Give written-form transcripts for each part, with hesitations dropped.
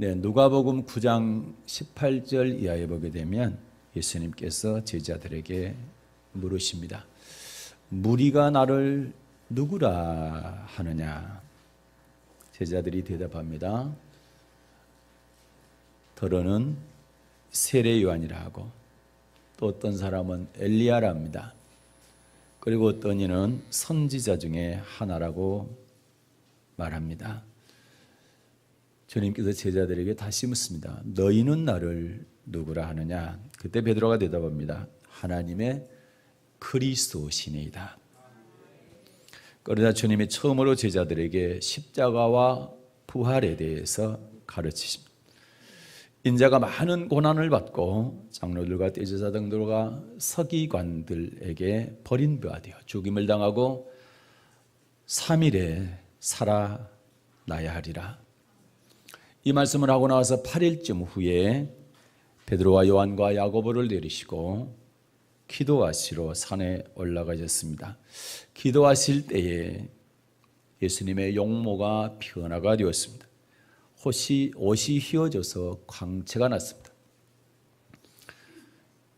누가복음 9장 18절 이하에 보게 되면 예수님께서 제자들에게 물으십니다. 무리가 나를 누구라 하느냐? 제자들이 대답합니다. 더러는 세례 요한이라 하고, 또 어떤 사람은 엘리야라 합니다. 그리고 어떤 이는 선지자 중에 하나라고 말합니다. 주님께서 제자들에게 다시 묻습니다. 너희는 나를 누구라 하느냐? 그때 베드로가 대답합니다. 하나님의 그리스도시니이다. 그러자 주님이 처음으로 제자들에게 십자가와 부활에 대해서 가르치십니다. 인자가 많은 고난을 받고 장로들과 대제사 등들과 서기관들에게 버림받아 죽임을 당하고 3일에 살아나야 하리라. 이 말씀을 하고 나서 8일쯤 후에 베드로와 요한과 야고보를 내리시고 기도하시러 산에 올라가셨습니다. 기도하실 때에 예수님의 용모가 변화가 되었습니다. 옷이 휘어져서 광채가 났습니다.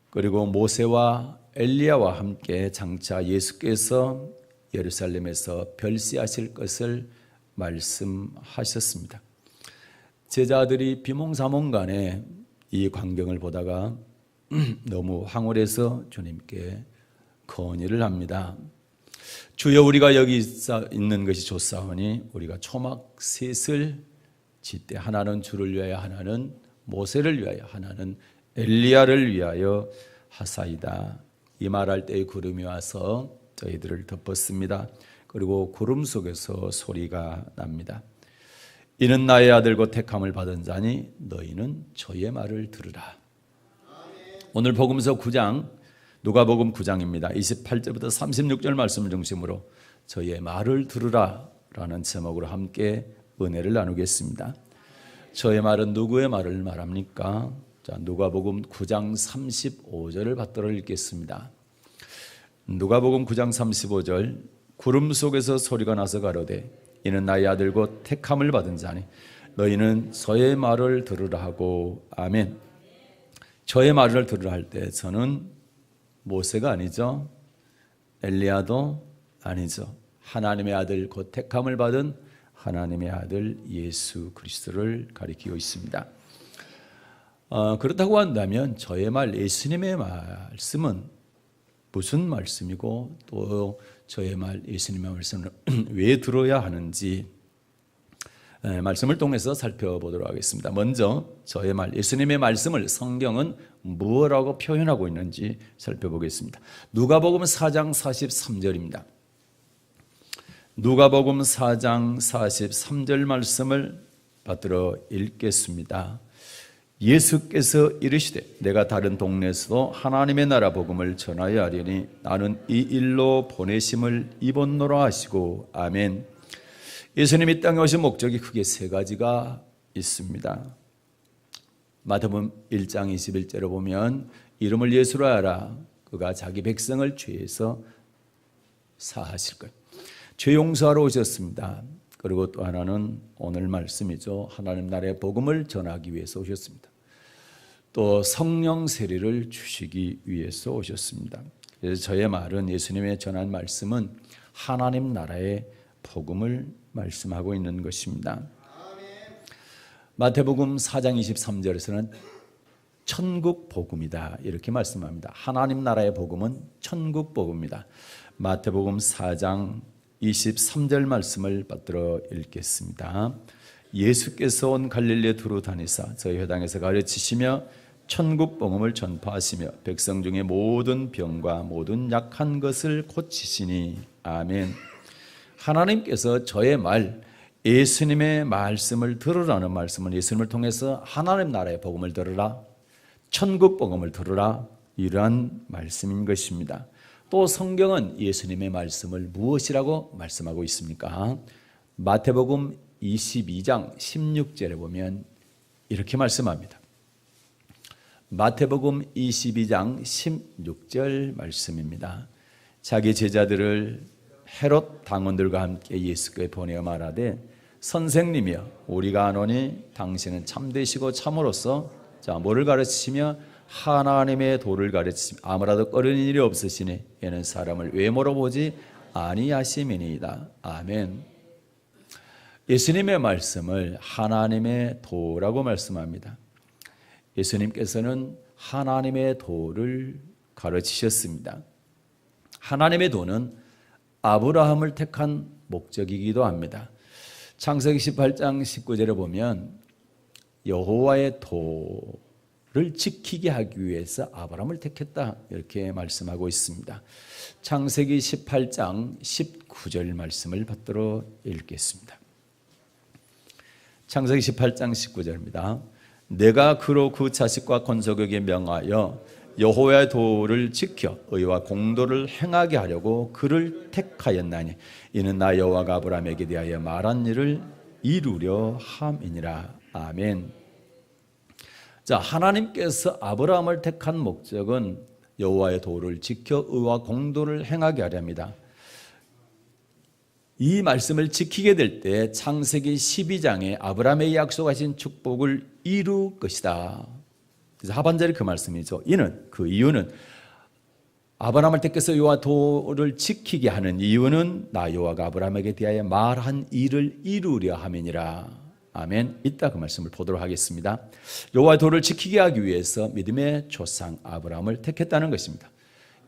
그리고 모세와 엘리야와 함께 장차 예수께서 예루살렘에서 별세하실 것을 말씀하셨습니다. 제자들이 비몽사몽간에 이 광경을 보다가 너무 황홀해서 주님께 건의를 합니다. 주여, 우리가 여기 있는 것이 좋사오니 우리가 초막 셋을 짓되 하나는 주를 위하여, 하나는 모세를 위하여, 하나는 엘리야를 위하여 하사이다. 이 말할 때의 구름이 와서 저희들을 덮었습니다. 그리고 구름 속에서 소리가 납니다. 이는 나의 아들고 택함을 받은 자니 너희는 저의 말을 들으라. 오늘 복음서 9장, 누가복음 9장입니다. 28절부터 36절 말씀을 중심으로 저의 말을 들으라 라는 제목으로 함께 은혜를 나누겠습니다. 저의 말은 누구의 말을 말합니까? 자, 누가복음 9장 35절을 받들어 읽겠습니다. 누가복음 9장 35절. 구름 속에서 소리가 나서 가로되 이는 나의 아들고 택함을 받은 자니 너희는 저의 말을 들으라 하고. 아멘. 저의 말을 들으라 할 때 저는 모세가 아니죠, 엘리야도 아니죠. 하나님의 아들, 곧 택함을 받은 하나님의 아들 예수 그리스도를 가리키고 있습니다. 그렇다고 한다면 저의 말, 예수님의 말씀은 무슨 말씀이고 또 저의 말, 예수님의 말씀을 왜 들어야 하는지 말씀을 통해서 살펴보도록 하겠습니다. 먼저 저의 말, 예수님의 말씀을 성경은 무엇이라고 표현하고 있는지 살펴보겠습니다. 누가복음 4장 43절입니다. 누가복음 4장 43절 말씀을 받들어 읽겠습니다. 예수께서 이르시되 내가 다른 동네에서도 하나님의 나라 복음을 전하여 하려니 나는 이 일로 보내심을 입었노라 하시고. 아멘. 예수님이 땅에 오신 목적이 크게 세 가지가 있습니다. 마태복음 1장 21절에 보면 이름을 예수로 하라. 그가 자기 백성을 죄에서 사하실 것. 죄 용서하러 오셨습니다. 그리고 또 하나는 오늘 말씀이죠. 하나님 나라의 복음을 전하기 위해서 오셨습니다. 또 성령 세례를 주시기 위해서 오셨습니다. 그래서 저의 말은, 예수님의 전한 말씀은 하나님 나라의 복음을 말씀하고 있는 것입니다. 마태복음 4장 23절에서는 천국 복음이다 이렇게 말씀합니다. 하나님 나라의 복음은 천국 복음입니다. 마태복음 4장 23절 말씀을 받들어 읽겠습니다. 예수께서 온 갈릴리에 두루 다니사 저희 회당에서 가르치시며 천국 복음을 전파하시며 백성 중에 모든 병과 모든 약한 것을 고치시니. 아멘. 하나님께서 저의 말, 예수님의 말씀을 들으라는 말씀은 예수님을 통해서 하나님 나라의 복음을 들으라, 천국 복음을 들으라, 이러한 말씀인 것입니다. 또 성경은 예수님의 말씀을 무엇이라고 말씀하고 있습니까? 마태복음 22장 16절에 보면 이렇게 말씀합니다. 마태복음 22장 16절 말씀입니다. 자기 제자들을 헤롯 당원들과 함께 예수께 보내어 말하되 선생님이여 우리가 아노니 당신은 참되시고 참으로서 뭐를 가르치시며 하나님의 도를 가르치시며 아무라도 꺼리는 일이 없으시니 이는 사람을 외모로 보지 아니하심이니이다. 아멘. 예수님의 말씀을 하나님의 도라고 말씀합니다. 예수님께서는 하나님의 도를 가르치셨습니다. 하나님의 도는 아브라함을 택한 목적이기도 합니다. 창세기 18장 19절에 보면 여호와의 도를 지키게 하기 위해서 아브라함을 택했다 이렇게 말씀하고 있습니다. 창세기 18장 19절 말씀을 받들어 읽겠습니다. 창세기 18장 19절입니다. 내가 그로 그 자식과 건석에게 명하여 여호와의 도를 지켜 의와 공도를 행하게 하려고 그를 택하였나니 이는 나 여호와가 아브라함에게 대하여 말한 일을 이루려 함이니라. 아멘. 자, 하나님께서 아브라함을 택한 목적은 여호와의 도를 지켜 의와 공도를 행하게 하려 합니다. 이 말씀을 지키게 될 때 창세기 12장에 아브라함에게 약속하신 축복을 이룰 것이다. 그래서 하반절이 그 말씀이죠. 그 이유는 아브라함을 택해서 여호와 도를 지키게 하는 이유는 나 여호와가 아브라함에게 대하여 말한 일을 이루려 함이니라. 아멘. 이따 그 말씀을 보도록 하겠습니다. 여호와 도를 지키게 하기 위해서 믿음의 조상 아브라함을 택했다는 것입니다.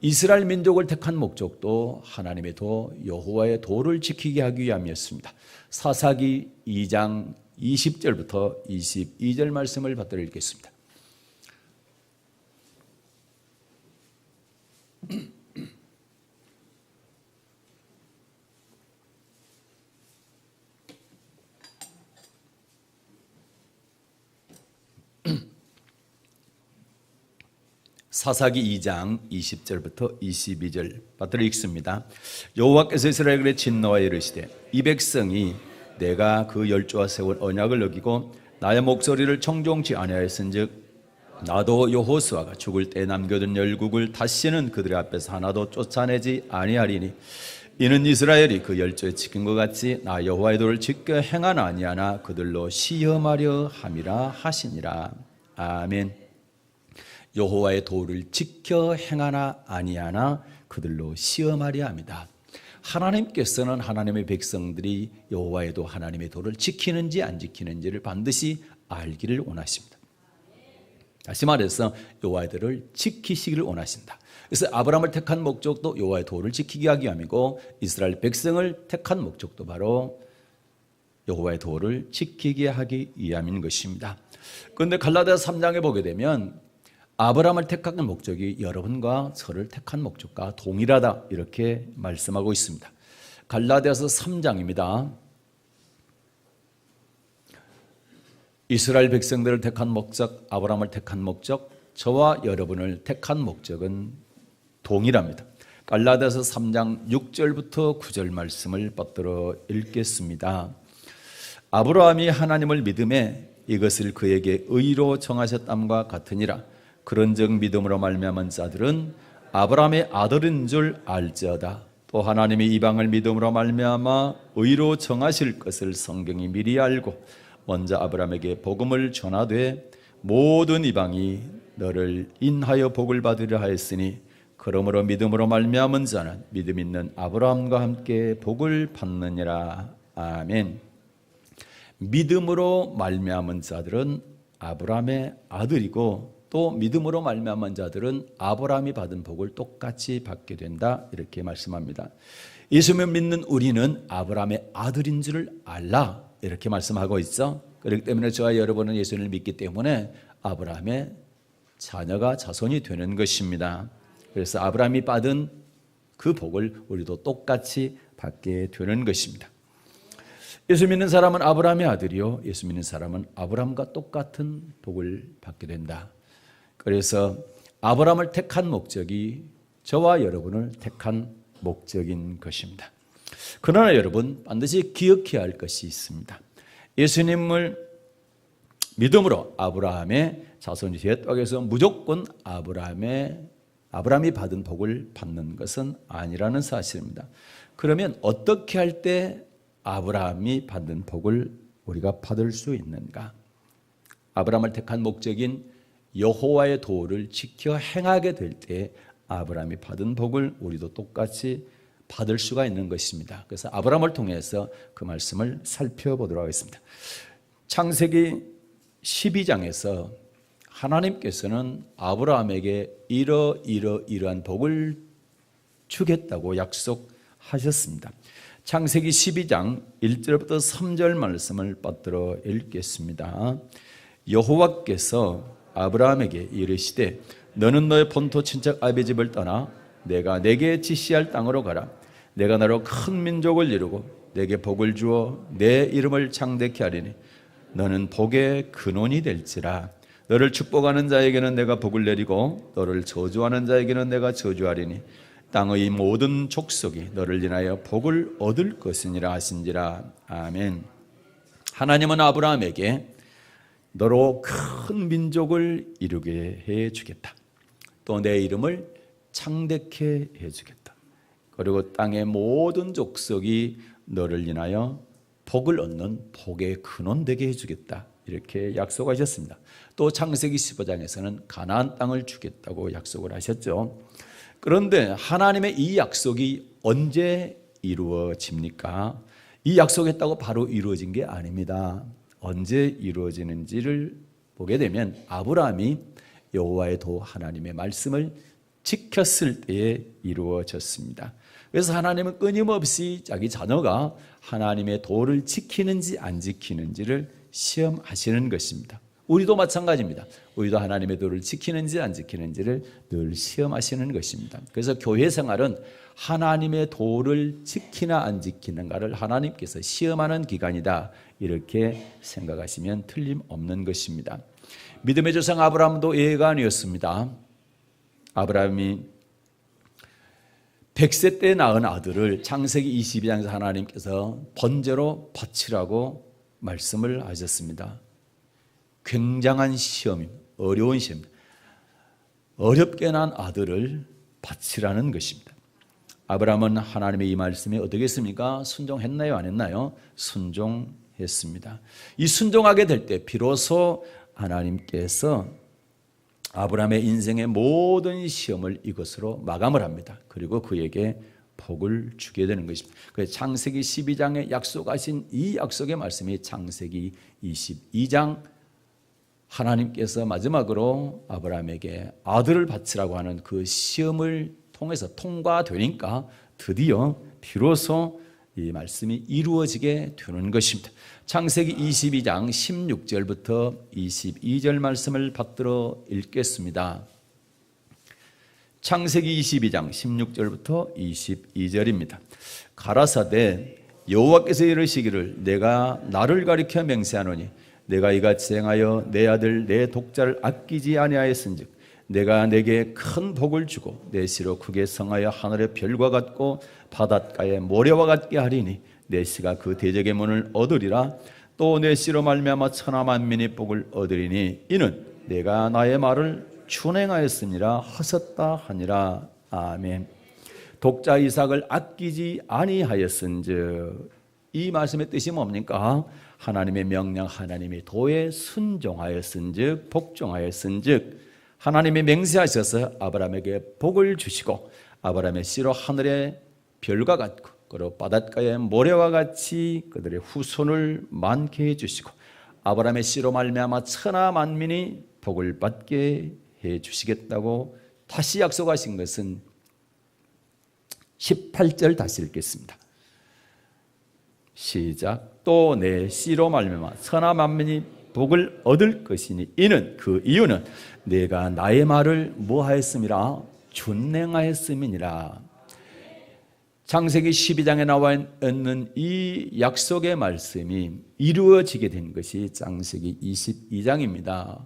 이스라엘 민족을 택한 목적도 하나님의 도 여호와의 도를 지키게 하기 위함이었습니다. 사사기 2장 20절부터 22절 말씀을 받들어 읽겠습니다. 사사기 2장 20절부터 22절 받들어 읽습니다. 여호와께서 이스라엘에 진노하여 이르시되 이 백성이 내가 그 열조와 세운 언약을 어기고 나의 목소리를 청종치 아니하였은즉 나도 여호수아가 죽을 때 남겨둔 열국을 다시는 그들의 앞에서 하나도 쫓아내지 아니하리니 이는 이스라엘이 그 열조에 지킨 것 같이 나 여호와의 도를 지켜 행하나 아니하나 그들로 시험하려 함이라 하시니라. 아멘. 여호와의 도를 지켜 행하나 아니하나 그들로 시험하려 합니다. 하나님께서는 하나님의 백성들이 여호와의 도 하나님의 도를 지키는지 안 지키는지를 반드시 알기를 원하십니다. 다시 말해서 여호와의 도를 지키시기를 원하신다. 그래서 아브라함을 택한 목적도 여호와의 도를 지키게 하기 위함이고 이스라엘 백성을 택한 목적도 바로 여호와의 도를 지키게 하기 위함인 것입니다. 그런데 갈라디아서 3장에 보게 되면 아브라함을 택한 목적이 여러분과 저를 택한 목적과 동일하다 이렇게 말씀하고 있습니다. 갈라디아서 3장입니다. 이스라엘 백성들을 택한 목적, 아브라함을 택한 목적, 저와 여러분을 택한 목적은 동일합니다. 갈라디아서 3장 6절부터 9절 말씀을 받들어 읽겠습니다. 아브라함이 하나님을 믿음에 이것을 그에게 의로 정하셨담과 같으니라. 그런즉 믿음으로 말미암은 자들은 아브라함의 아들인 줄 알지어다. 또 하나님이 이방을 믿음으로 말미암아 의로 정하실 것을 성경이 미리 알고 먼저 아브라함에게 복음을 전하되 모든 이방이 너를 인하여 복을 받으려 하였으니 그러므로 믿음으로 말미암은 자는 믿음 있는 아브라함과 함께 복을 받느니라. 아멘. 믿음으로 말미암은 자들은 아브라함의 아들이고 또 믿음으로 말미암은 자들은 아브라함이 받은 복을 똑같이 받게 된다 이렇게 말씀합니다. 예수님을 믿는 우리는 아브라함의 아들인 줄 알라 이렇게 말씀하고 있죠. 그렇기 때문에 저와 여러분은 예수님을 믿기 때문에 아브라함의 자녀가 자손이 되는 것입니다. 그래서 아브라함이 받은 그 복을 우리도 똑같이 받게 되는 것입니다. 예수 믿는 사람은 아브라함의 아들이요 예수 믿는 사람은 아브라함과 똑같은 복을 받게 된다. 그래서 아브라함을 택한 목적이 저와 여러분을 택한 목적인 것입니다. 그러나 여러분 반드시 기억해야 할 것이 있습니다. 예수님을 믿음으로 아브라함의 자손이 되었다고 해서 무조건 아브라함이 받은 복을 받는 것은 아니라는 사실입니다. 그러면 어떻게 할 때 아브라함이 받는 복을 우리가 받을 수 있는가? 아브라함을 택한 목적인 여호와의 도를 지켜 행하게 될 때 아브라함이 받은 복을 우리도 똑같이 받을 수가 있는 것입니다. 그래서 아브라함을 통해서 그 말씀을 살펴보도록 하겠습니다. 창세기 12장에서 하나님께서는 아브라함에게 이러한 복을 주겠다고 약속하셨습니다. 창세기 12장 1절부터 3절 말씀을 받들어 읽겠습니다. 여호와께서 아브라함에게 이르시되 너는 너의 본토 친척 아비 집을 떠나 내가 내게 지시할 땅으로 가라. 내가 너로 큰 민족을 이루고 내게 복을 주어 내 이름을 창대케 하리니 너는 복의 근원이 될지라. 너를 축복하는 자에게는 내가 복을 내리고 너를 저주하는 자에게는 내가 저주하리니 땅의 모든 족속이 너를 인하여 복을 얻을 것이니라 하신지라. 아멘. 하나님은 아브라함에게 너로 큰 민족을 이루게 해주겠다. 또 내 이름을 창대케 해주겠다. 그리고 땅의 모든 족속이 너를 인하여 복을 얻는 복의 근원 되게 해주겠다. 이렇게 약속하셨습니다. 또 창세기 15장에서는 가나안 땅을 주겠다고 약속을 하셨죠. 그런데 하나님의 이 약속이 언제 이루어집니까? 이 약속했다고 바로 이루어진 게 아닙니다. 언제 이루어지는지를 보게 되면 아브라함이 여호와의 도 하나님의 말씀을 지켰을 때에 이루어졌습니다. 그래서 하나님은 끊임없이 자기 자녀가 하나님의 도를 지키는지 안 지키는지를 시험하시는 것입니다. 우리도 마찬가지입니다. 우리도 하나님의 도를 지키는지 안 지키는지를 늘 시험하시는 것입니다. 그래서 교회 생활은 하나님의 도를 지키나 안 지키는가를 하나님께서 시험하는 기간이다. 이렇게 생각하시면 틀림없는 것입니다. 믿음의 조상 아브라함도 예가 아니었습니다. 아브라함이 100세 때 낳은 아들을 창세기 22장에서 하나님께서 번제로 바치라고 말씀을 하셨습니다. 굉장한 시험입니다. 어려운 시험입니다. 어렵게 난 아들을 바치라는 것입니다. 아브라함은 하나님의 이 말씀에 어떻게 했습니까? 순종했나요? 안 했나요? 순종했습니다. 이 순종하게 될 때 비로소 하나님께서 아브라함의 인생의 모든 시험을 이것으로 마감을 합니다. 그리고 그에게 복을 주게 되는 것입니다. 그래서 창세기 12장에 약속하신 이 약속의 말씀이 창세기 22장 하나님께서 마지막으로 아브라함에게 아들을 바치라고 하는 그 시험을 통해서 통과되니까 드디어 비로소 이 말씀이 이루어지게 되는 것입니다. 창세기 22장 16절부터 22절 말씀을 받들어 읽겠습니다. 창세기 22장 16절부터 22절입니다. 가라사대 여호와께서 이르시기를 내가 나를 가리켜 맹세하노니 내가 이같이 행하여 내 아들 내 독자를 아끼지 아니하였은즉 내가 내게 큰 복을 주고 내 씨로 크게 성하여 하늘의 별과 같고 바닷가의 모래와 같게 하리니 내 씨가 그 대적의 문을 얻으리라. 또 내 씨로 말미암아 천하 만민이 복을 얻으리니 이는 내가 나의 말을 준행하였음이라 하셨다 하니라. 아멘. 독자 이삭을 아끼지 아니하였은즉 이 말씀의 뜻이 뭡니까? 하나님의 명령 하나님의 도에 순종하였은즉 복종하였은즉 하나님이 맹세하셔서 아브라함에게 복을 주시고 아브라함의 씨로 하늘의 별과 같고 그리고 바닷가의 모래와 같이 그들의 후손을 많게 해주시고 아브라함의 씨로 말미암아 천하 만민이 복을 받게 해주시겠다고 다시 약속하신 것은 18절 다시 읽겠습니다. 시작. 또 내 씨로 말미암아 천하 만민이 복을 얻을 것이니 이는 그 이유는 내가 나의 말을 뭐하였음이라 준행하였음이니라. 창세기 12장에 나와 있는 이 약속의 말씀이 이루어지게 된 것이 창세기 22장입니다.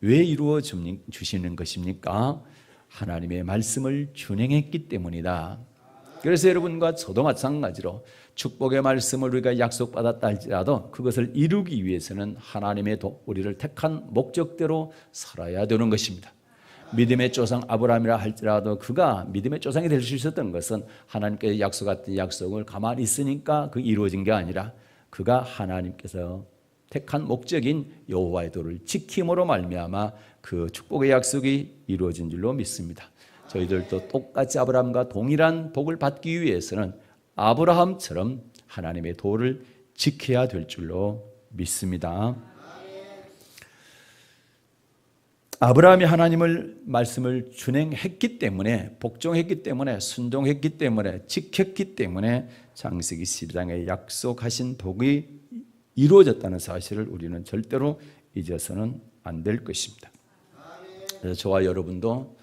왜 이루어 주시는 것입니까? 하나님의 말씀을 준행했기 때문이다. 그래서 여러분과 저도 마찬가지로 축복의 말씀을 우리가 약속받았다 할지라도 그것을 이루기 위해서는 하나님의 우리를 택한 목적대로 살아야 되는 것입니다. 믿음의 조상 아브라함이라 할지라도 그가 믿음의 조상이 될 수 있었던 것은 하나님께서 약속했던 약속을 가만히 있으니까 그 이루어진 게 아니라 그가 하나님께서 택한 목적인 여호와의 도를 지킴으로 말미암아 그 축복의 약속이 이루어진 줄로 믿습니다. 저희들도 똑같이 아브라함과 동일한 복을 받기 위해서는 아브라함처럼 하나님의 도를 지켜야 될 줄로 믿습니다. 아브라함이 하나님의 말씀을 준행했기 때문에, 복종했기 때문에, 순종했기 때문에, 지켰기 때문에 창세기 12장에 약속하신 복이 이루어졌다는 사실을 우리는 절대로 잊어서는 안 될 것입니다. 그래서 저와 여러분도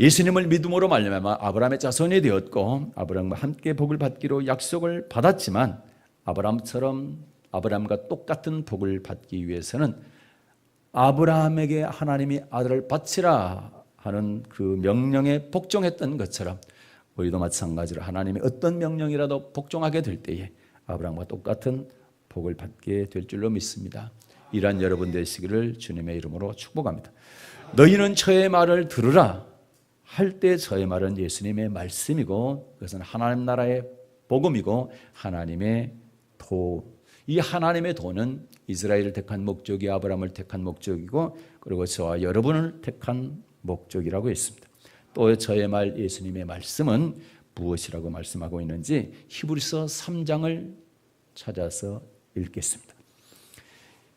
예수님을 믿음으로 말미암아 아브라함의 자손이 되었고 아브라함과 함께 복을 받기로 약속을 받았지만 아브라함과 똑같은 복을 받기 위해서는 아브라함에게 하나님이 아들을 바치라 하는 그 명령에 복종했던 것처럼 우리도 마찬가지로 하나님의 어떤 명령이라도 복종하게 될 때에 아브라함과 똑같은 복을 받게 될 줄로 믿습니다. 이러한 여러분 되시기를 주님의 이름으로 축복합니다. 너희는 저의 말을 들으라 할 때 저의 말은 예수님의 말씀이고 그것은 하나님 나라의 복음이고 하나님의 도, 이 하나님의 도는 이스라엘을 택한 목적이 아브라함을 택한 목적이고 그리고 저와 여러분을 택한 목적이라고 했습니다. 또 저의 말 예수님의 말씀은 무엇이라고 말씀하고 있는지 히브리서 3장을 찾아서 읽겠습니다.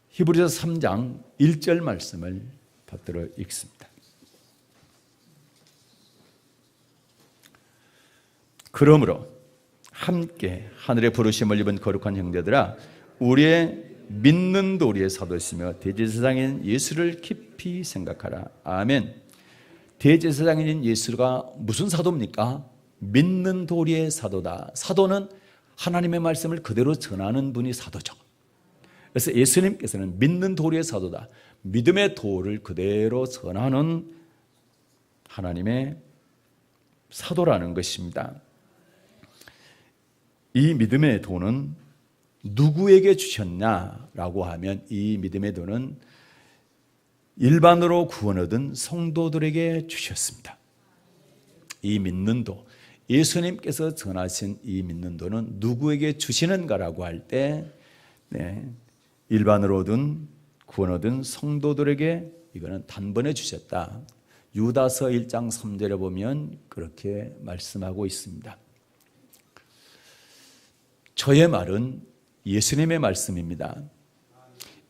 히브리서 3장 1절 말씀을 받들어 읽습니다. 그러므로 함께 하늘의 부르심을 입은 거룩한 형제들아 우리의 믿는 도리의 사도시며 대제사장인 예수를 깊이 생각하라. 아멘. 대제사장인 예수가 무슨 사도입니까? 믿는 도리의 사도다. 사도는 하나님의 말씀을 그대로 전하는 분이 사도죠. 그래서 예수님께서는 믿는 도리의 사도다. 믿음의 도를 그대로 전하는 하나님의 사도라는 것입니다. 이 믿음의 도는 누구에게 주셨냐라고 하면 이 믿음의 도는 일반으로 구원 얻은 성도들에게 주셨습니다. 이 믿는 도, 예수님께서 전하신 이 믿는 도는 누구에게 주시는가라고 할 때 일반으로 얻은 구원 얻은 성도들에게 이거는 단번에 주셨다. 유다서 1장 3절에 보면 그렇게 말씀하고 있습니다. 저의 말은 예수님의 말씀입니다.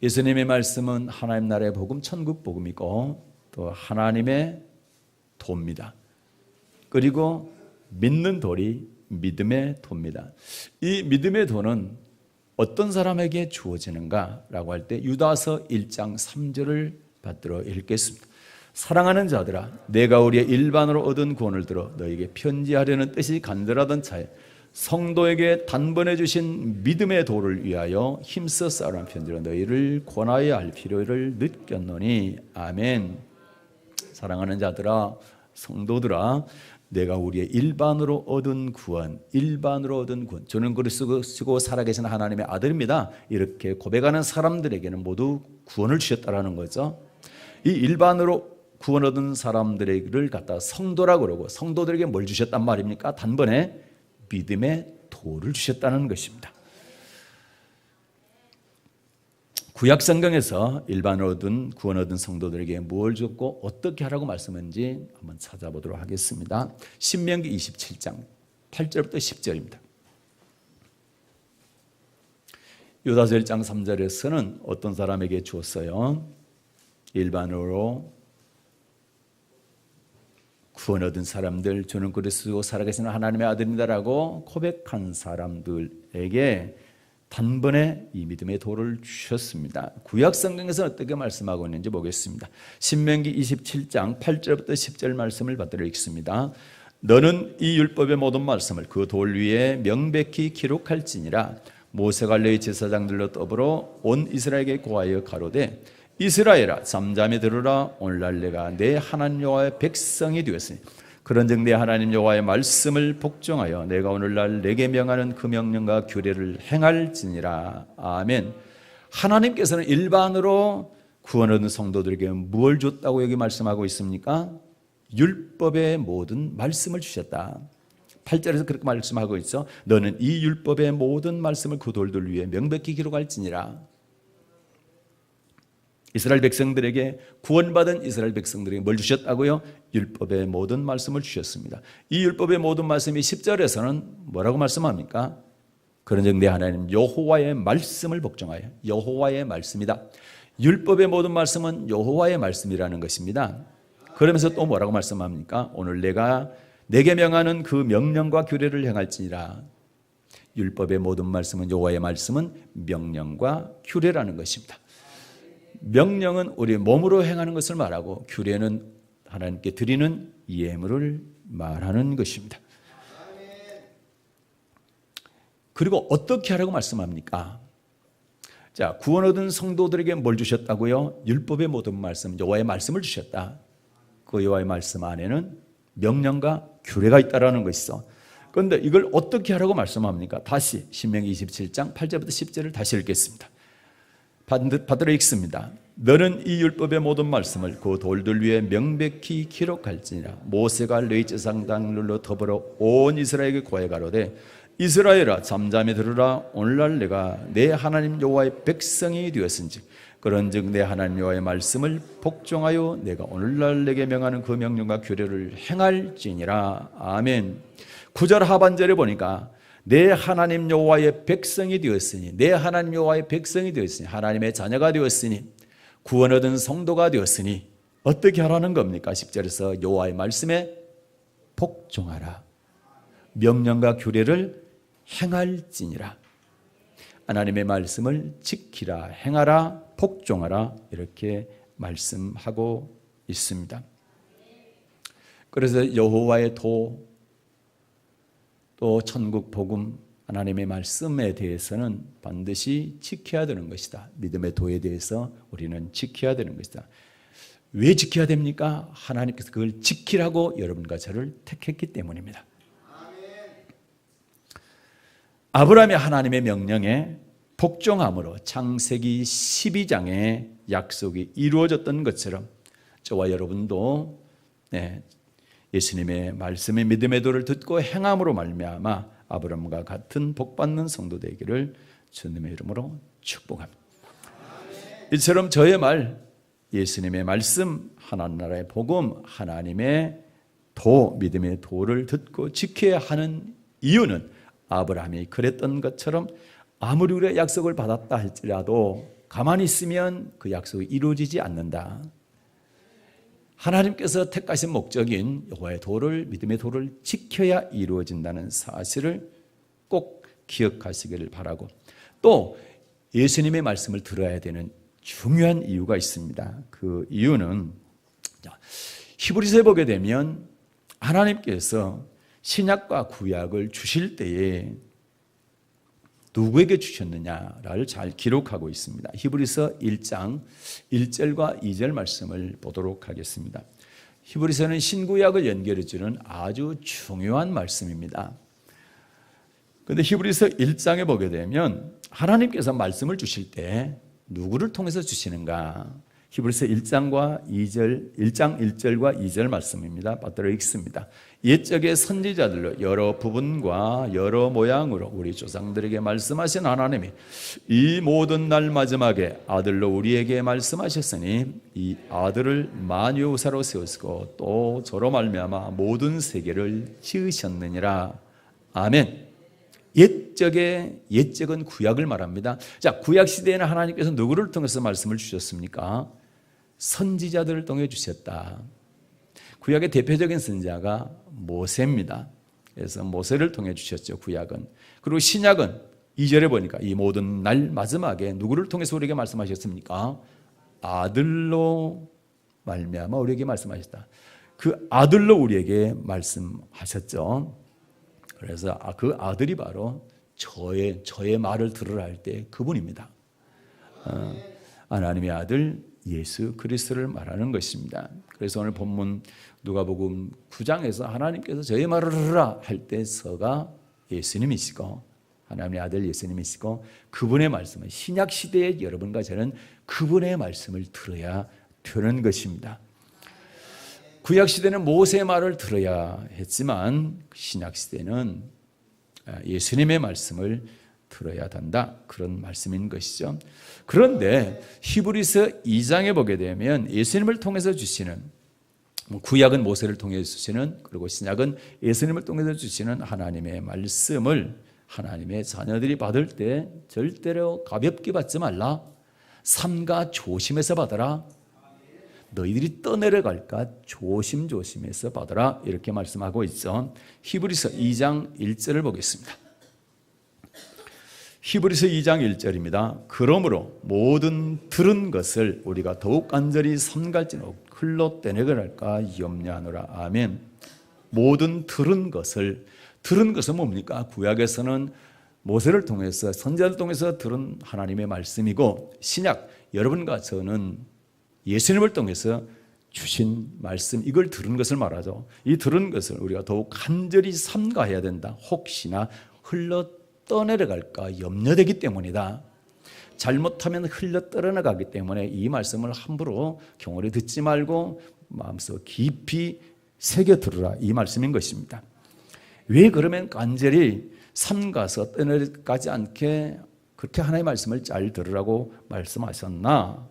예수님의 말씀은 하나님 나라의 복음, 천국 복음이고 또 하나님의 도입니다. 그리고 믿는 도리, 믿음의 도입니다. 이 믿음의 도는 어떤 사람에게 주어지는가라고 할 때 유다서 1장 3절을 받들어 읽겠습니다. 사랑하는 자들아 내가 우리의 일반으로 얻은 구원을 들어 너에게 편지하려는 뜻이 간절하던 차에 성도에게 단번에 주신 믿음의 도를 위하여 힘써 싸우는 편지로 너희를 권하여야 할 필요를 느꼈노니. 아멘. 사랑하는 자들아 성도들아 내가 우리의 일반으로 얻은 구원, 저는 그리스도 쓰고 살아계신 하나님의 아들입니다. 이렇게 고백하는 사람들에게는 모두 구원을 주셨다라는 거죠. 이 일반으로 구원 얻은 사람들을 갖다 성도라고 그러고 성도들에게 뭘 주셨단 말입니까? 단번에 믿음의 도를 주셨다는 것입니다. 구약 성경에서 일반으로 얻은 구원 얻은 성도들에게 뭘 줬고 어떻게 하라고 말씀했는지 한번 찾아보도록 하겠습니다. 신명기 27장 8절부터 10절입니다. 유다서 1장 3절에서는 어떤 사람에게 주었어요? 일반으로 구원 얻은 사람들, 저는 그리스도 살아계신 하나님의 아들입니다라고 고백한 사람들에게 단번에 이 믿음의 도를 주셨습니다. 구약 성경에서 어떻게 말씀하고 있는지 보겠습니다. 신명기 27장 8절부터 10절 말씀을 받들어 읽습니다. 너는 이 율법의 모든 말씀을 그 돌 위에 명백히 기록할지니라. 모세가 너희 제사장들로 더불어 온 이스라엘에게 고하여 가로되 이스라엘아 잠잠히 들으라. 오늘날 내가 내 하나님 여호와의 백성이 되었으니 그런즉 내 하나님 여호와의 말씀을 복종하여 내가 오늘날 내게 명하는 그 명령과 규례를 행할지니라. 아멘. 하나님께서는 일반으로 구원 얻은 성도들에게 무엇을 줬다고 여기 말씀하고 있습니까? 율법의 모든 말씀을 주셨다. 8절에서 그렇게 말씀하고 있죠. 너는 이 율법의 모든 말씀을 그 돌들 위에 명백히 기록할지니라. 이스라엘 백성들에게, 구원받은 이스라엘 백성들에게 뭘 주셨다고요? 율법의 모든 말씀을 주셨습니다. 이 율법의 모든 말씀이 10절에서는 뭐라고 말씀합니까? 그런즉 내 하나님 여호와의 말씀을 복종하여. 여호와의 말씀이다. 율법의 모든 말씀은 여호와의 말씀이라는 것입니다. 그러면서 또 뭐라고 말씀합니까? 오늘 내가 내게 명하는 그 명령과 규례를 행할지니라. 율법의 모든 말씀은, 여호와의 말씀은 명령과 규례라는 것입니다. 명령은 우리 몸으로 행하는 것을 말하고, 규례는 하나님께 드리는 예물을 말하는 것입니다. 그리고 어떻게 하라고 말씀합니까? 자, 구원 얻은 성도들에게 뭘 주셨다고요? 율법의 모든 말씀, 여호와의 말씀을 주셨다. 그 여호와의 말씀 안에는 명령과 규례가 있다라는 것이죠. 그런데 이걸 어떻게 하라고 말씀합니까? 다시 신명기 27장 8절부터 10절을 다시 읽겠습니다. 받들어 읽습니다. 너는 이 율법의 모든 말씀을 그 돌들 위에 명백히 기록할지니라. 모세가 너희 제사장들로 더불어 온 이스라엘에게 고해 가로되 이스라엘아 잠잠히 들으라. 오늘날 내가 내 하나님 여호와의 백성이 되었은즉 그런즉 내 하나님 여호와의 말씀을 복종하여 내가 오늘날 내게 명하는 그 명령과 규례를 행할지니라. 아멘. 9절 하반절에 보니까 내 하나님 여호와의 백성이 되었으니, 내 하나님 여호와의 백성이 되었으니, 하나님의 자녀가 되었으니, 구원 얻은 성도가 되었으니 어떻게 하라는 겁니까? 10절에서 여호와의 말씀에 복종하라. 명령과 규례를 행할지니라. 하나님의 말씀을 지키라, 행하라, 복종하라, 이렇게 말씀하고 있습니다. 그래서 여호와의 도, 또 천국 복음, 하나님의 말씀에 대해서는 반드시 지켜야 되는 것이다. 믿음의 도에 대해서 우리는 지켜야 되는 것이다. 왜 지켜야 됩니까? 하나님께서 그걸 지키라고 여러분과 저를 택했기 때문입니다. 아브라함이 하나님의 명령에 복종함으로 창세기 12장의 약속이 이루어졌던 것처럼 저와 여러분도 예수님의 말씀의 믿음의 도를 듣고 행함으로 말미암아 아브라함과 같은 복받는 성도 되기를 주님의 이름으로 축복합니다. 이처럼 저의 말, 예수님의 말씀, 하나님 나라의 복음, 하나님의 도, 믿음의 도를 듣고 지켜야 하는 이유는 아브라함이 그랬던 것처럼 아무리 우리가 약속을 받았다 할지라도 가만히 있으면 그 약속이 이루어지지 않는다. 하나님께서 택하신 목적인 여호와의 도를, 믿음의 도를 지켜야 이루어진다는 사실을 꼭 기억하시기를 바라고, 또 예수님의 말씀을 들어야 되는 중요한 이유가 있습니다. 그 이유는 히브리서에 보게 되면 하나님께서 신약과 구약을 주실 때에 누구에게 주셨느냐를 잘 기록하고 있습니다. 히브리서 1장 1절과 2절 말씀을 보도록 하겠습니다. 히브리서는 신구약을 연결해 주는 아주 중요한 말씀입니다. 그런데 히브리서 1장에 보게 되면 하나님께서 말씀을 주실 때 누구를 통해서 주시는가? 히브리서 1장과 2절, 1장 1절과 2절 말씀입니다. 받들어 읽습니다. 옛적의 선지자들로 여러 부분과 여러 모양으로 우리 조상들에게 말씀하신 하나님이 이 모든 날 마지막에 아들로 우리에게 말씀하셨으니 이 아들을 만유사로 세우시고 또 저로 말미암아 모든 세계를 지으셨느니라. 아멘. 옛적은 구약을 말합니다. 자, 구약 시대에는 하나님께서 누구를 통해서 말씀을 주셨습니까? 선지자들을 통해 주셨다. 구약의 대표적인 선지자가 모세입니다. 그래서 모세를 통해 주셨죠, 구약은. 그리고 신약은 2절에 보니까 이 모든 날 마지막에 누구를 통해서 우리에게 말씀하셨습니까? 아들로 말미암아 우리에게 말씀하셨다. 그 아들로 우리에게 말씀하셨죠. 그래서 그 아들이 바로 저의 말을 들으라 할 때 그분입니다. 하나님의 아들 예수 그리스도를 말하는 것입니다. 그래서 오늘 본문 누가복음 9장에서 하나님께서 저의 말을 들으라 할 때 서가 예수님이시고, 하나님의 아들 예수님이시고 그분의 말씀은 신약 시대의 여러분과 저는 그분의 말씀을 들어야 되는 것입니다. 구약 시대는 모세의 말을 들어야 했지만 신약 시대는 예수님의 말씀을 들어야 한다, 그런 말씀인 것이죠. 그런데 히브리서 2장에 보게 되면 예수님을 통해서 주시는, 구약은 모세를 통해서 주시는, 그리고 신약은 예수님을 통해서 주시는 하나님의 말씀을 하나님의 자녀들이 받을 때 절대로 가볍게 받지 말라, 삼가 조심해서 받아라, 너희들이 떠내려갈까 조심조심해서 받아라, 이렇게 말씀하고 있죠. 히브리서 2장 1절을 보겠습니다. 히브리서 2장 1절입니다. 그러므로 모든 들은 것을 우리가 더욱 간절히 삼갈지는 흘러 떼내갈까 염려하노라. 아멘. 모든 들은 것은 뭡니까? 구약에서는 모세를 통해서, 선지자를 통해서 들은 하나님의 말씀이고, 신약 여러분과 저는 예수님을 통해서 주신 말씀, 이걸 들은 것을 말하죠. 이 들은 것을 우리가 더욱 간절히 삼가해야 된다. 혹시나 흘러 떠내려갈까 염려되기 때문이다. 잘못하면 흘러 떠내려가기 때문에 이 말씀을 함부로 경홀히 듣지 말고 마음속 깊이 새겨 들으라, 이 말씀인 것입니다. 왜 그러면 간절히 삼가서 떠내려가지 않게 그렇게 하나님의 말씀을 잘 들으라고 말씀하셨나?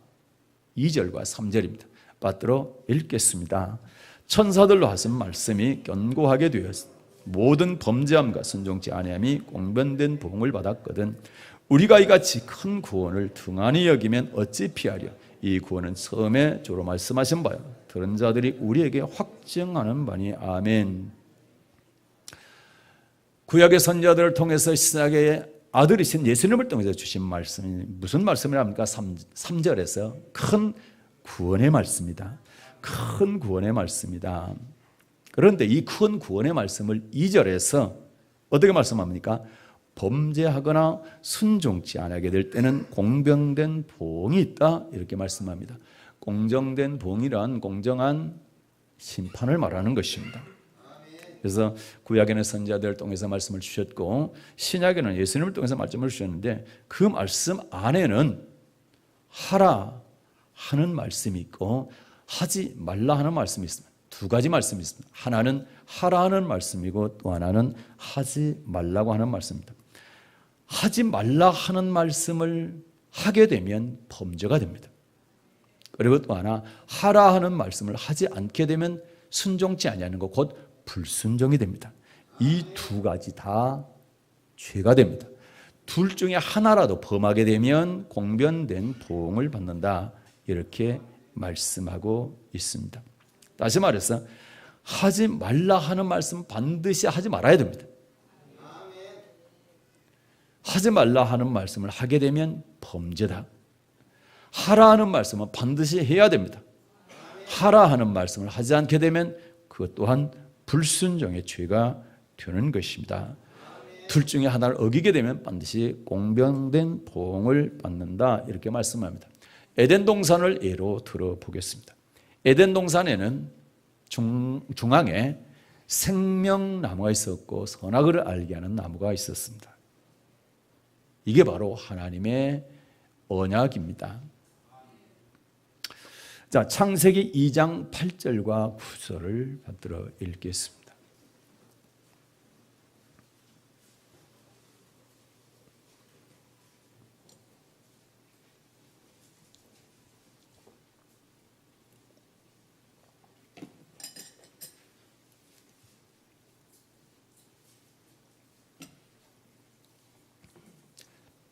2절과 3절입니다. 받들어 읽겠습니다. 천사들로 하신 말씀이 견고하게 되었습니다. 모든 범죄함과 순종치 아니함이 공변된 복음을 받았거든 우리가 이같이 큰 구원을 등한히 여기면 어찌 피하려. 이 구원은 처음에 주로 말씀하신 바요 들은 자들이 우리에게 확증하는 바니. 아멘. 구약의 선지자들을 통해서 신약의 아들이신 예수님을 통해서 주신 말씀이 무슨 말씀이랍니까? 3절에서 큰 구원의 말씀이다. 큰 구원의 말씀이다. 그런데 이 큰 구원의 말씀을 2절에서 어떻게 말씀합니까? 범죄하거나 순종치 않게 될 때는 공정된 보응이 있다, 이렇게 말씀합니다. 공정된 보응이란 공정한 심판을 말하는 것입니다. 그래서 구약에는 선지자들을 통해서 말씀을 주셨고 신약에는 예수님을 통해서 말씀을 주셨는데 그 말씀 안에는 하라 하는 말씀이 있고 하지 말라 하는 말씀이 있습니다. 두 가지 말씀이 있습니다. 하나는 하라 하는 말씀이고 또 하나는 하지 말라고 하는 말씀입니다. 하지 말라 하는 말씀을 하게 되면 범죄가 됩니다. 그리고 또 하나 하라 하는 말씀을 하지 않게 되면 순종치 아니하는 것, 곧 불순종이 됩니다. 이 두 가지 다 죄가 됩니다. 둘 중에 하나라도 범하게 되면 공변된 보응을 받는다, 이렇게 말씀하고 있습니다. 다시 말해서 하지 말라 하는 말씀 반드시 하지 말아야 됩니다. 하지 말라 하는 말씀을 하게 되면 범죄다. 하라 하는 말씀은 반드시 해야 됩니다. 하라 하는 말씀을 하지 않게 되면 그것 또한 불순종의 죄가 되는 것입니다. 둘 중에 하나를 어기게 되면 반드시 공변된 보응을 받는다, 이렇게 말씀합니다. 에덴 동산을 예로 들어보겠습니다. 에덴 동산에는 중앙에 생명나무가 있었고 선악을 알게 하는 나무가 있었습니다. 이게 바로 하나님의 언약입니다. 자, 창세기 2장 8절과 9절을 받들어 읽겠습니다.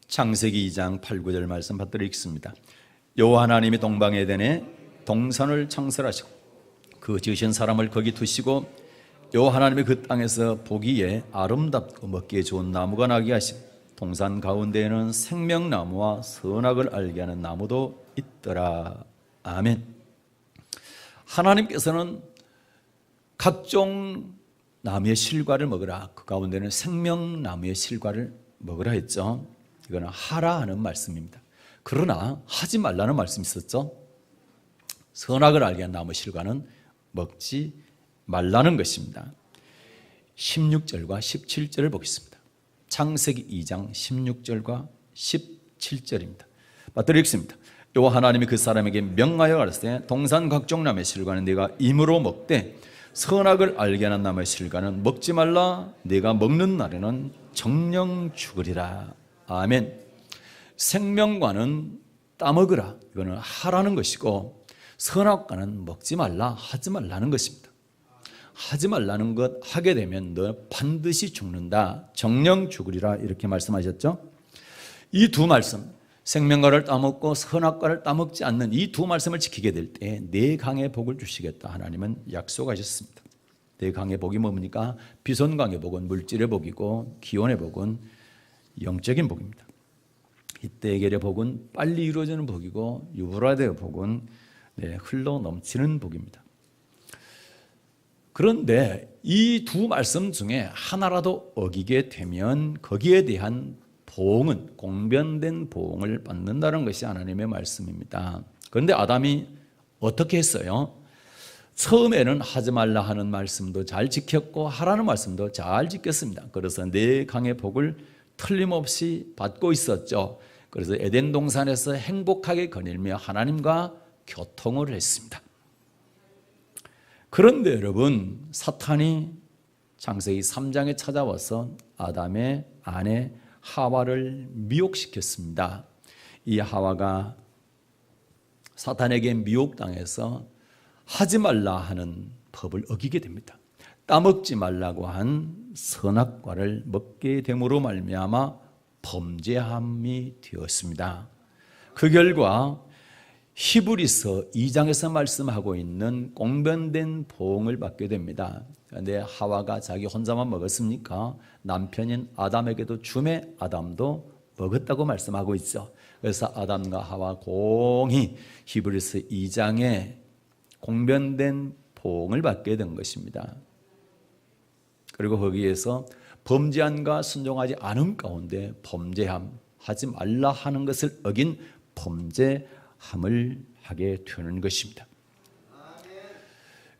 창세기 2장 8, 9절 말씀 받들어 읽습니다. 여호와 하나님이 동방 에덴에 동산을 창설하시고 그 지으신 사람을 거기 두시고 여호와 하나님이 그 땅에서 보기에 아름답고 먹기에 좋은 나무가 나게 하시고 동산 가운데에는 생명나무와 선악을 알게 하는 나무도 있더라. 아멘. 하나님께서는 각종 나무의 실과를 먹으라, 그 가운데는 생명나무의 실과를 먹으라 했죠. 이거는 하라 하는 말씀입니다. 그러나 하지 말라는 말씀이 있었죠. 선악을 알게 한 나무 실과는 먹지 말라는 것입니다. 16절과 17절을 보겠습니다. 창세기 2장 16절과 17절입니다. 받들어 읽습니다. 여호와 하나님이 그 사람에게 명하여 가라사대 동산 각종 나무의 실과는 네가 임으로 먹되 선악을 알게 하는 나무의 실과는 먹지 말라. 네가 먹는 날에는 정령 죽으리라. 아멘. 생명과는 따먹으라, 이거는 하라는 것이고, 선악과는 먹지 말라, 하지 말라는 것입니다. 하지 말라는 것 하게 되면 너 반드시 죽는다, 정령 죽으리라, 이렇게 말씀하셨죠. 이 두 말씀, 생명과를 따먹고 선악과를 따먹지 않는 이 두 말씀을 지키게 될 때 네 강의 복을 주시겠다 하나님은 약속하셨습니다. 네 강의 복이 뭡니까? 비손강의 복은 물질의 복이고 기원의 복은 영적인 복입니다. 이때결의 복은 빨리 이루어지는 복이고 유브라데의 복은 흘러 넘치는 복입니다. 그런데 이 두 말씀 중에 하나라도 어기게 되면 거기에 대한 보응은 공변된 보응을 받는다는 것이 하나님의 말씀입니다. 그런데 아담이 어떻게 했어요? 처음에는 하지 말라 하는 말씀도 잘 지켰고 하라는 말씀도 잘 지켰습니다. 그래서 네 강의 복을 틀림없이 받고 있었죠. 그래서 에덴 동산에서 행복하게 거닐며 하나님과 교통을 했습니다. 그런데 여러분, 사탄이 창세기 3장에 찾아와서 아담의 아내 하와를 미혹시켰습니다. 이 하와가 사탄에게 미혹당해서 하지 말라 하는 법을 어기게 됩니다. 따먹지 말라고 한 선악과를 먹게 됨으로 말미암아 범죄함이 되었습니다. 그 결과 히브리서 2장에서 말씀하고 있는 공변된 보응을 받게 됩니다. 그런데 하와가 자기 혼자만 먹었습니까? 남편인 아담에게도 주매 아담도 먹었다고 말씀하고 있죠. 그래서 아담과 하와 공히 히브리서 2장에 공변된 보응을 받게 된 것입니다. 그리고 거기에서 범죄함과 순종하지 않음 가운데 범죄함, 하지 말라 하는 것을 어긴 범죄함을 하게 되는 것입니다.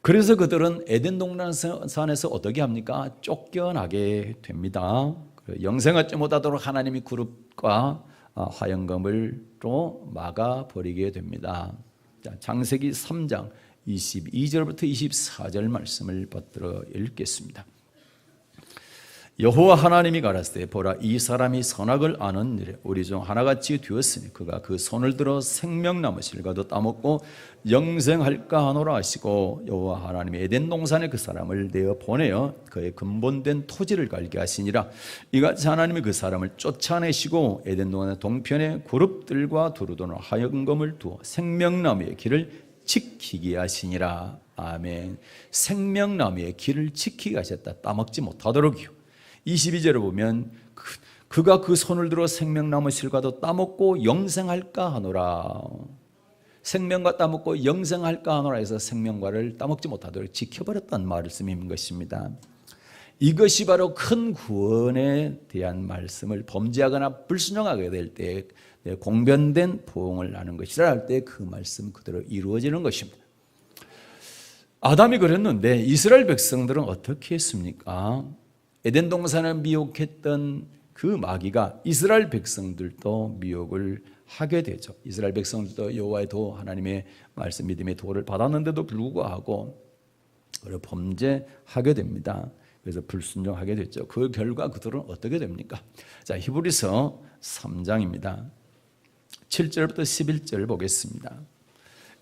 그래서 그들은 에덴 동산에서 어떻게 합니까? 쫓겨나게 됩니다. 영생 얻지 못하도록 하나님이 그룹과 화영검을로 막아버리게 됩니다. 창세기 3장 22절부터 24절 말씀을 받들어 읽겠습니다. 여호와 하나님이 가라사대 보라, 이 사람이 선악을 아는 일에 우리 중 하나같이 되었으니 그가 그 손을 들어 생명나무 실과도 따먹고 영생할까 하노라 하시고, 여호와 하나님이 에덴 동산에 그 사람을 내어 보내어 그의 근본된 토지를 갈게 하시니라. 이같이 하나님이 그 사람을 쫓아내시고 에덴 동산의 동편에 그룹들과 두루도는 화영검을 두어 생명나무의 길을 지키게 하시니라. 아멘. 생명나무의 길을 지키게 하셨다. 따먹지 못하도록이요. 22절에 보면 그가 그 손을 들어 생명나무 실과도 따먹고 영생할까 하노라. 생명과 따먹고 영생할까 하노라 해서 생명과를 따먹지 못하도록 지켜버렸다는 말씀인 것입니다. 이것이 바로 큰 구원에 대한 말씀을 범죄하거나 불순종하게 될 때 공변된 보응을 하는 것이라 할 때 그 말씀 그대로 이루어지는 것입니다. 아담이 그랬는데 이스라엘 백성들은 어떻게 했습니까? 에덴 동산을 미혹했던 그 마귀가 이스라엘 백성들도 미혹을 하게 되죠. 이스라엘 백성들도 여호와의 도, 하나님의 말씀 믿음의 도를 받았는데도 불구하고 범죄하게 됩니다. 그래서 불순종하게 됐죠. 그 결과 그들은 어떻게 됩니까? 자, 히브리서 3장입니다. 7절부터 11절 보겠습니다.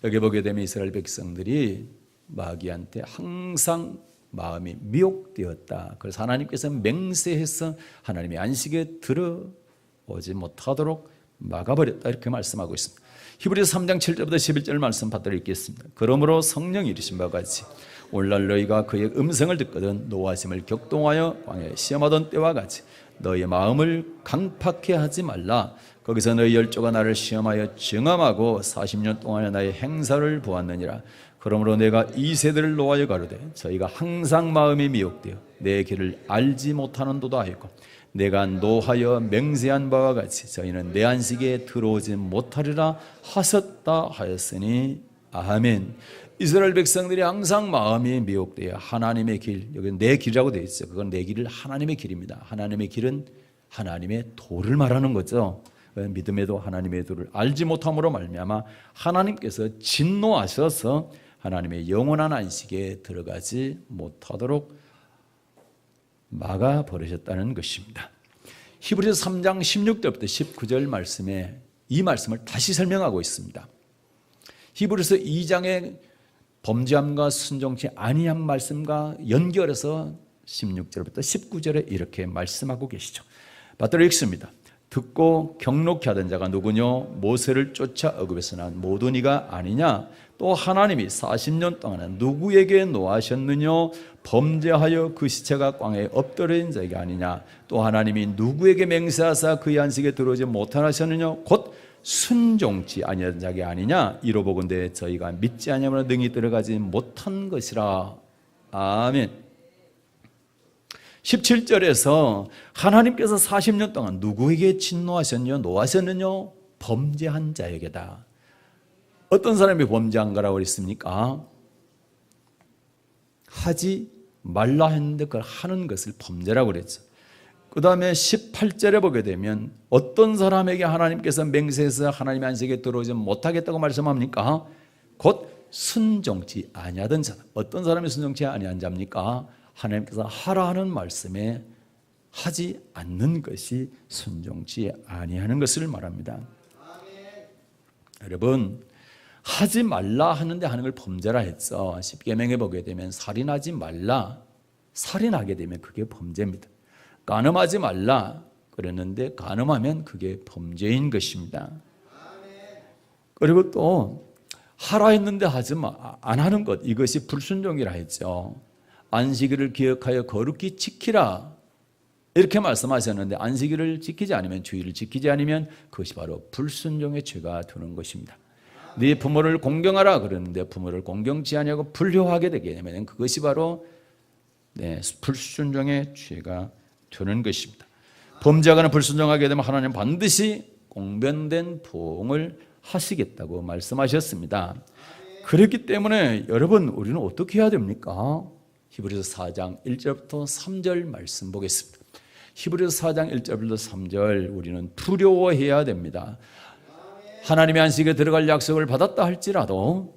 여기 보게 되면 이스라엘 백성들이 마귀한테 항상 마음이 미혹되었다. 그래서 하나님께서 맹세해서 하나님의 안식에 들어오지 못하도록 막아버렸다, 이렇게 말씀하고 있습니다. 히브리서 3장 7절부터 11절 말씀 받들어 읽겠습니다. 그러므로 성령이 이르신 바와 같이 오늘날 너희가 그의 음성을 듣거든 노하심을 격동하여 광야에 시험하던 때와 같이 너희의 마음을 강팍해 하지 말라. 거기서 너희 열조가 나를 시험하여 증함하고 40년 동안에 나의 행사를 보았느니라. 그러므로 내가 이 세대를 노하여 가로되 저희가 항상 마음이 미혹되어 내 길을 알지 못하는도다 하였고, 내가 노하여 맹세한 바와 같이 저희는 내 안식에 들어오지 못하리라 하셨다 하였으니 아멘. 이스라엘 백성들이 항상 마음이 미혹되어 하나님의 길, 여기 내 길이라고 되어 있어요. 그건 내 길을 하나님의 길입니다. 하나님의 길은 하나님의 도를 말하는 거죠. 믿음에도 하나님의 도를 알지 못함으로 말미암아 하나님께서 진노하셔서 하나님의 영원한 안식에 들어가지 못하도록 막아 버리셨다는 것입니다. 히브리서 3장 16절부터 19절 말씀에 이 말씀을 다시 설명하고 있습니다. 히브리서 2장의 범죄함과 순종치 아니한 말씀과 연결해서 16절부터 19절에 이렇게 말씀하고 계시죠. 받들어 읽습니다. 듣고 경록히 하던 자가 누구뇨? 모세를 쫓아 애굽에서 난 모든 이가 아니냐? 또 하나님이 40년 동안 누구에게 노하셨느뇨? 범죄하여 그 시체가 광야에 엎드려진 자에게 아니냐? 또 하나님이 누구에게 맹세하사 그의 안식에 들어오지 못하셨느뇨? 곧 순종치 아니하던 자가 아니냐? 이로보건대 저희가 믿지 아니하므로 능히 들어가지 못한 것이라. 아멘. 17절에서 하나님께서 40년 동안 누구에게 진노하셨느냐? 노하셨느냐? 범죄한 자에게다. 어떤 사람이 범죄한 거라고 그랬습니까? 하지 말라 했는데 그걸 하는 것을 범죄라고 그랬죠. 그 다음에 18절에 보게 되면 어떤 사람에게 하나님께서 맹세해서 하나님의 안식에 들어오지 못하겠다고 말씀합니까? 곧 순종치 아니하던 자다. 어떤 사람이 순종치 아니한 자입니까? 하나님께서 하라 하는 말씀에 하지 않는 것이 순종치 아니하는 것을 말합니다. 여러분, 하지 말라 하는데 하는 걸 범죄라 했죠. 십계명에 보게 되면 살인하지 말라, 살인하게 되면 그게 범죄입니다. 간음하지 말라 그랬는데 간음하면 그게 범죄인 것입니다. 그리고 또 하라 했는데 안 하는 것, 이것이 불순종이라 했죠. 안식일을 기억하여 거룩히 지키라 이렇게 말씀하셨는데 안식일을 지키지 않으면, 주일을 지키지 않으면 그것이 바로 불순종의 죄가 되는 것입니다. 네 부모를 공경하라 그러는데 부모를 공경치 아니하고 불효하게 되게 되면 그것이 바로 불순종의 죄가 되는 것입니다. 범죄하거나 불순종하게 되면 하나님 반드시 공변된 보응을 하시겠다고 말씀하셨습니다. 그렇기 때문에 여러분, 우리는 어떻게 해야 됩니까? 히브리서 4장 1절부터 3절 말씀 보겠습니다. 히브리서 4장 1절부터 3절 우리는 두려워해야 됩니다. 하나님의 안식에 들어갈 약속을 받았다 할지라도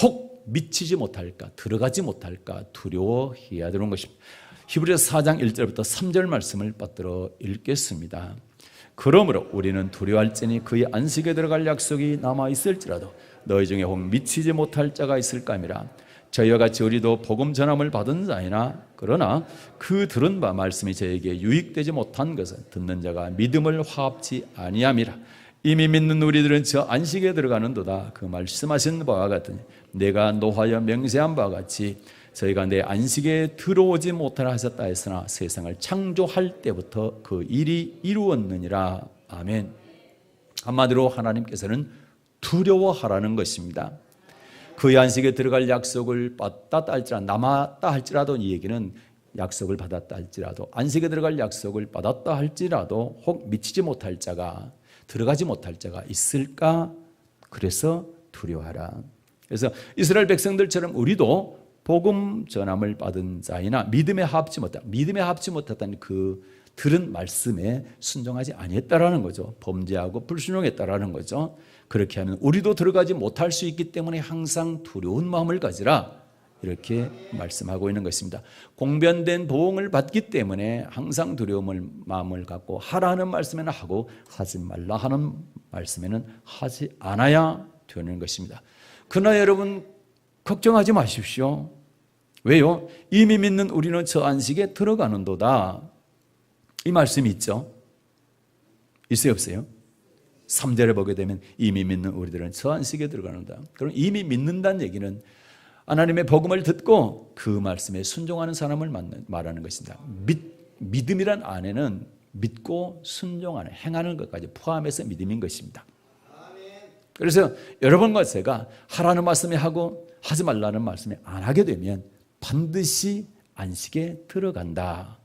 혹 미치지 못할까, 들어가지 못할까 두려워해야 되는 것입니다. 히브리서 4장 1절부터 3절 말씀을 받들어 읽겠습니다. 그러므로 우리는 두려워할지니 그의 안식에 들어갈 약속이 남아있을지라도 너희 중에 혹 미치지 못할 자가 있을까 함이라. 저희와 같이 우리도 복음 전함을 받은 자이나 그러나 그 들은 바 말씀이 저에게 유익되지 못한 것은 듣는 자가 믿음을 화합치 아니함이라. 이미 믿는 우리들은 저 안식에 들어가는도다. 그 말씀하신 바와 같으니 내가 노하여 맹세한 바와 같이 저희가 내 안식에 들어오지 못하라 하셨다 했으나 세상을 창조할 때부터 그 일이 이루었느니라. 아멘. 한마디로 하나님께서는 두려워하라는 것입니다. 그의 안식에 들어갈 약속을 받았다 할지라도, 남았다 할지라도, 이 얘기는 약속을 받았다 할지라도, 안식에 들어갈 약속을 받았다 할지라도 혹 미치지 못할 자가, 들어가지 못할 자가 있을까? 그래서 두려워하라. 그래서 이스라엘 백성들처럼 우리도 복음 전함을 받은 자이나 믿음에 합치 못했다는 그 들은 말씀에 순종하지 아니했다라는 거죠. 범죄하고 불순종했다라는 거죠. 그렇게 하면 우리도 들어가지 못할 수 있기 때문에 항상 두려운 마음을 가지라 이렇게 말씀하고 있는 것입니다. 공변된 보응을 받기 때문에 항상 두려움을 마음을 갖고 하라는 말씀에는 하고 하지 말라 하는 말씀에는 하지 않아야 되는 것입니다. 그러나 여러분 걱정하지 마십시오. 왜요? 이미 믿는 우리는 저 안식에 들어가는도다. 이 말씀이 있죠? 있어요, 없어요? 3절에 보게 되면 이미 믿는 우리들은 저 안식에 들어가는다. 그럼 이미 믿는다는 얘기는 하나님의 복음을 듣고 그 말씀에 순종하는 사람을 말하는 것입니다. 믿음이란 안에는 믿고 순종하는, 행하는 것까지 포함해서 믿음인 것입니다. 그래서 여러분과 제가 하라는 말씀에 하고 하지 말라는 말씀에 안 하게 되면 반드시 안식에 들어간다.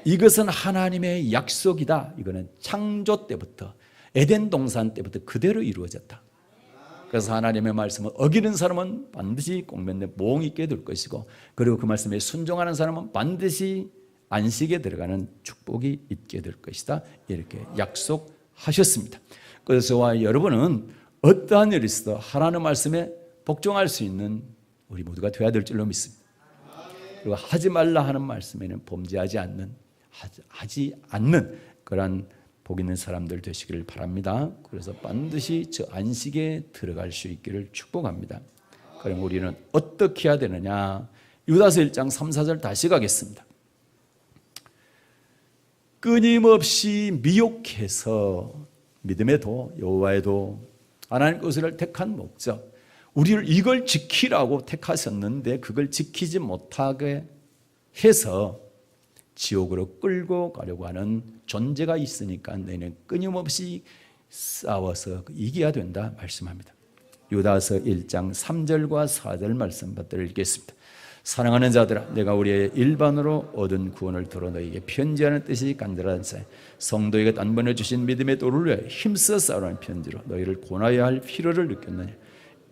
이것은 하나님의 약속이다. 이거는 창조 때부터, 에덴 동산 때부터 그대로 이루어졌다. 그래서 하나님의 말씀을 어기는 사람은 반드시 공변된 보응이 있게 될 것이고, 그리고 그 말씀에 순종하는 사람은 반드시 안식에 들어가는 축복이 있게 될 것이다. 이렇게 약속하셨습니다. 그래서 저와 여러분은 어떠한 일이 있어도 하나님 말씀에 복종할 수 있는 우리 모두가 되어야 될 줄로 믿습니다. 그리고 하지 말라 하는 말씀에는 범죄하지 하지 않는 그런 복 있는 사람들 되시기를 바랍니다. 그래서 반드시 저 안식에 들어갈 수 있기를 축복합니다. 그럼 우리는 어떻게 해야 되느냐? 유다서 1장 3, 4절 다시 가겠습니다. 끊임없이 미혹해서 믿음의 도, 여호와의 도, 하나님 것을 택한 목적, 우리를 이걸 지키라고 택하셨는데 그걸 지키지 못하게 해서 지옥으로 끌고 가려고 하는 존재가 있으니까 너희는 끊임없이 싸워서 이겨야 된다 말씀합니다. 유다서 1장 3절과 4절 말씀 받들어 읽겠습니다. 사랑하는 자들아, 내가 우리의 일반으로 얻은 구원을 들어 너희에게 편지하는 뜻이 간절한 새 성도에게 단번에 주신 믿음의 도를 위해 힘써 싸우라는 편지로 너희를 권하여야 할 필요를 느꼈느냐.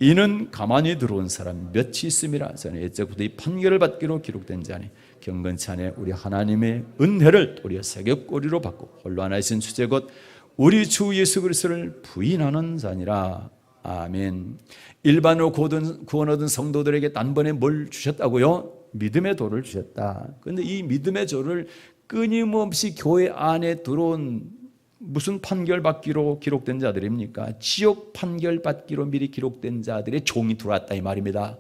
이는 가만히 들어온 사람 몇이 있음이라. 전에 옛적부터 이 판결을 받기로 기록된 자니 경건치 않에 우리 하나님의 은혜를 도리어 새벽거리로 받고 홀로 하나이신 주제 곧 우리 주 예수 그리스도를 부인하는 자니라. 아멘. 일반으로 구원 얻은 성도들에게 단번에 뭘 주셨다고요? 믿음의 도를 주셨다. 그런데 이 믿음의 도를 끊임없이 교회 안에 들어온 무슨 판결 받기로 기록된 자들입니까? 지옥 판결 받기로 미리 기록된 자들의 종이 들어왔다 이 말입니다.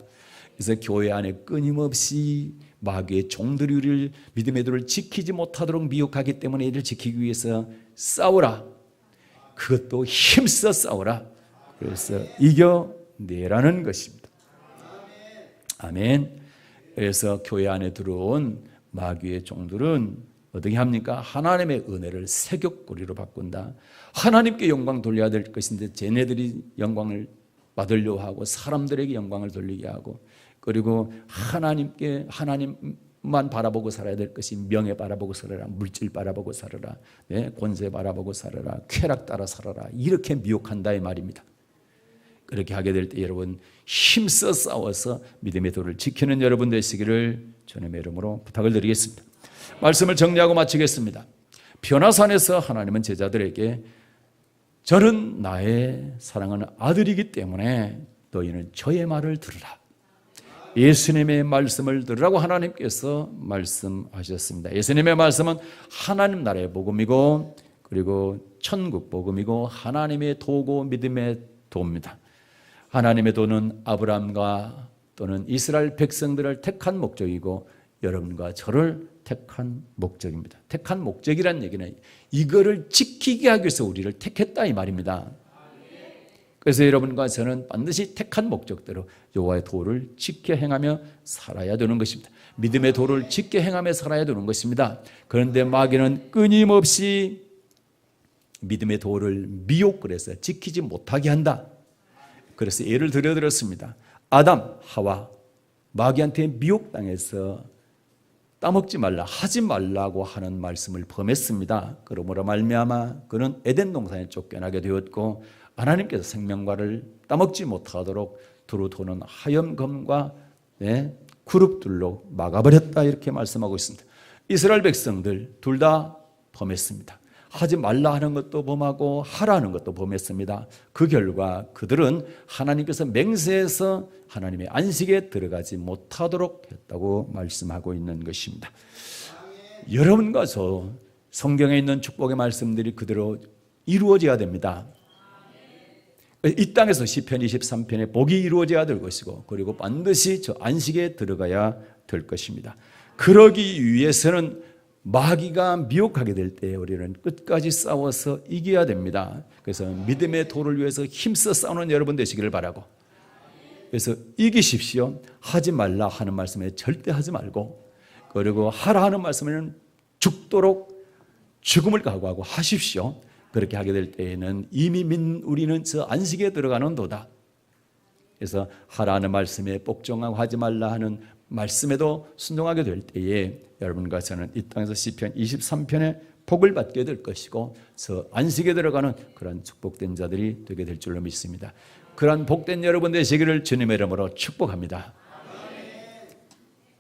그래서 교회 안에 끊임없이 마귀의 종들이 우리를 믿음의 도를 지키지 못하도록 미혹하기 때문에 이를 지키기 위해서 싸우라. 그것도 힘써 싸우라. 그래서 이겨내라는 것입니다. 아멘. 그래서 교회 안에 들어온 마귀의 종들은 어떻게 합니까? 하나님의 은혜를 세격거리로 바꾼다. 하나님께 영광 돌려야 될 것인데 쟤네들이 영광을 받으려고 하고 사람들에게 영광을 돌리게 하고 그리고 하나님만 바라보고 살아야 될 것이 명예 바라보고 살아라, 물질 바라보고 살아라, 권세 바라보고 살아라, 쾌락 따라 살아라 이렇게 미혹한다 이 말입니다. 그렇게 하게 될 때 여러분 힘써 싸워서 믿음의 도를 지키는 여러분 되시기를 주님의 이름으로 부탁을 드리겠습니다. 말씀을 정리하고 마치겠습니다. 변화산에서 하나님은 제자들에게 저는 나의 사랑하는 아들이기 때문에 너희는 저의 말을 들으라. 예수님의 말씀을 들으라고 하나님께서 말씀하셨습니다. 예수님의 말씀은 하나님 나라의 복음이고 그리고 천국 복음이고 하나님의 도고 믿음의 도입니다. 하나님의 도는 아브라함과 또는 이스라엘 백성들을 택한 목적이고 여러분과 저를 택한 목적입니다. 택한 목적이란 얘기는 이거를 지키게 하기 위해서 우리를 택했다 이 말입니다. 그래서 여러분과 저는 반드시 택한 목적대로 여호와의 도를 지켜 행하며 살아야 되는 것입니다. 믿음의 도를 지켜 행하며 살아야 되는 것입니다. 그런데 마귀는 끊임없이 믿음의 도를 미혹을 해서 지키지 못하게 한다. 그래서 예를 들어드렸습니다. 아담, 하와 마귀한테 미혹당해서 따먹지 말라, 하지 말라고 하는 말씀을 범했습니다. 그러므로 말미암아 그는 에덴 동산에 쫓겨나게 되었고 하나님께서 생명과를 따먹지 못하도록 두루 도는 하염검과 그룹들로 막아버렸다 이렇게 말씀하고 있습니다. 이스라엘 백성들 둘 다 범했습니다. 하지 말라 하는 것도 범하고 하라 하는 것도 범했습니다. 그 결과 그들은 하나님께서 맹세해서 하나님의 안식에 들어가지 못하도록 했다고 말씀하고 있는 것입니다. 여러분과 저 성경에 있는 축복의 말씀들이 그대로 이루어져야 됩니다. 이 땅에서 시편 23편의 복이 이루어져야 될 것이고 그리고 반드시 저 안식에 들어가야 될 것입니다. 그러기 위해서는 마귀가 미혹하게 될 때 우리는 끝까지 싸워서 이겨야 됩니다. 그래서 믿음의 도를 위해서 힘써 싸우는 여러분 되시기를 바라고 그래서 이기십시오. 하지 말라 하는 말씀에 절대 하지 말고 그리고 하라 하는 말씀에는 죽도록 죽음을 각오하고 하십시오. 그렇게 하게 될 때에는 이미 우리는 저 안식에 들어가는 도다. 그래서 하라 하는 말씀에 복종하고 하지 말라 하는 말씀에도 순종하게 될 때에 여러분과 저는 이 땅에서 시편 23편의 복을 받게 될 것이고 저 안식에 들어가는 그런 축복된 자들이 되게 될 줄로 믿습니다. 그런 복된 여러분 되시기를 주님의 이름으로 축복합니다.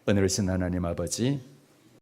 은혜로우신 하나님 아버지